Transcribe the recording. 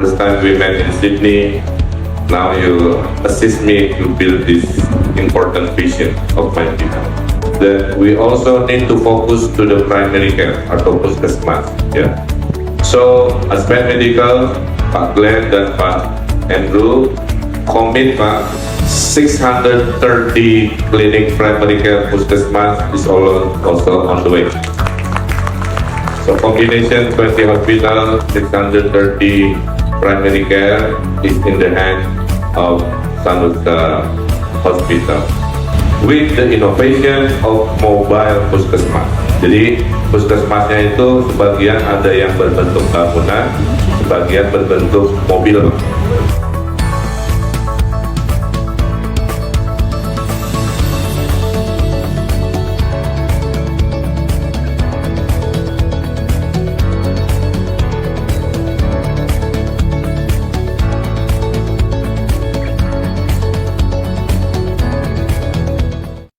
first time we met in Sydney. Now you assist me to build this important vision of my people. That we also need to focus to the primary care atau Puskemas. Yeah. So Aspen Medical, Pak Glenn dan Pak Andrew komit Pak 630 klinik primary care Puskemas is also on the way. So combination 20 hospital, 630 primary care is in the hand of Sanusa Hospital with the innovation of mobile Puskemas. Jadi Puskesmasnya itu sebagian ada yang berbentuk bangunan, sebagian berbentuk mobil.